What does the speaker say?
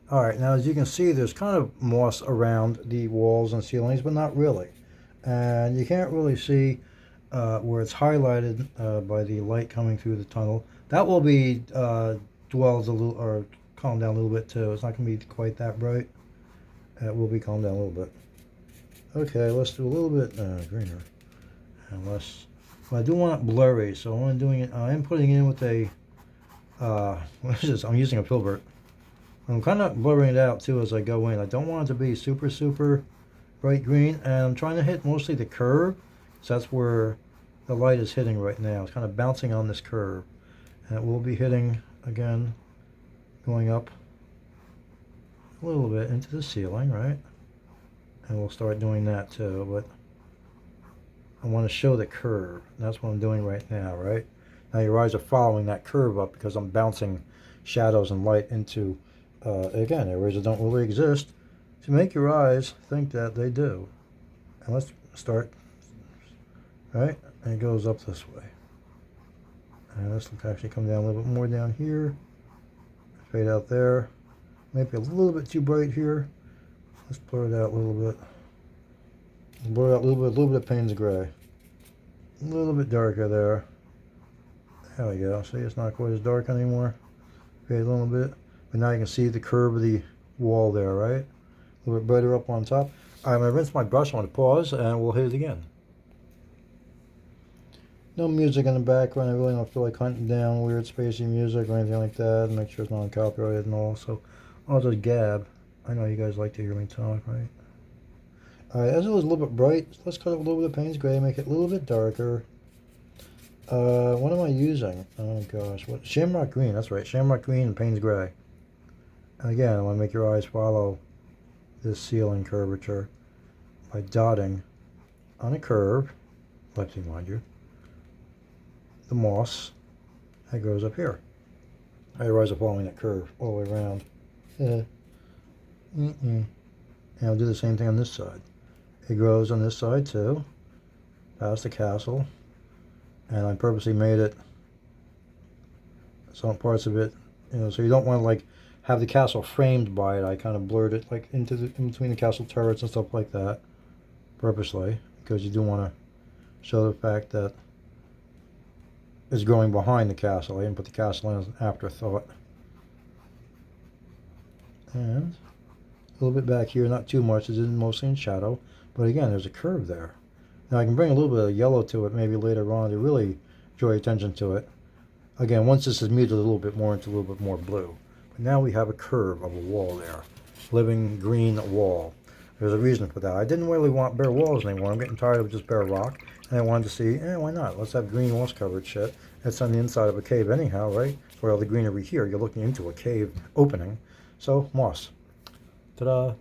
Alright, now as you can see, there's kind of moss around the walls and ceilings, but not really. And you can't really see where it's highlighted by the light coming through the tunnel. That will be dwelled a little, or calmed down a little bit too. It's not going to be quite that bright. It will be calmed down a little bit. Okay, let's do a little bit greener. And well, I do want it blurry, so I'm doing it. I am putting it in with a, what is this? I'm using a filbert. I'm kind of blurring it out too as I go in. I don't want it to be super, super bright green, and I'm trying to hit mostly the curve, so that's where the light is hitting right now. It's kind of bouncing on this curve, and it will be hitting again, going up a little bit into the ceiling, right? And we'll start doing that too, but I want to show the curve. That's what I'm doing right now, right? Now your eyes are following that curve up because I'm bouncing shadows and light into, again, areas that don't really exist to make your eyes think that they do. And let's start, right? And it goes up this way. And this will actually come down a little bit more down here. Fade out there. Maybe a little bit too bright here. Let's blur it out a little bit. Blur out a little bit of Payne's gray. A little bit darker there. There we go. See, it's not quite as dark anymore. Fade a little bit. But now you can see the curve of the wall there, right? A little bit brighter up on top. I'm going to rinse my brush. I'm going to pause, and we'll hit it again. No music in the background. I really don't feel like hunting down weird spacey music or anything like that. Make sure it's not copyrighted and all. So I'll just gab. I know you guys like to hear me talk, right? Alright, as it was a little bit bright, let's cut it a little bit of Payne's gray, make it a little bit darker. What am I using? Oh gosh, what? Shamrock green, that's right, Shamrock green and Payne's gray. And again, I want to make your eyes follow this ceiling curvature by dotting on a curve, lefty mind you, the moss that goes up here. Your eyes are following that curve all the way around. And I'll do the same thing on this side. It grows on this side too, past the castle, and I purposely made it some parts of it, so you don't want to like have the castle framed by it. I kind of blurred it like in between the castle turrets and stuff like that, purposely, because you do want to show the fact that it's growing behind the castle. I didn't put the castle in as an afterthought. And a little bit back here, not too much, it's mostly in shadow, but again, there's a curve there. Now I can bring a little bit of yellow to it maybe later on to really draw your attention to it. Again, once this is muted a little bit more into a little bit more blue. But now we have a curve of a wall there. Living green wall. There's a reason for that. I didn't really want bare walls anymore. I'm getting tired of just bare rock. And I wanted to see, why not? Let's have green moss covered shit. It's on the inside of a cave anyhow, right? For all the greenery here, you're looking into a cave opening. So, moss. Ta-da!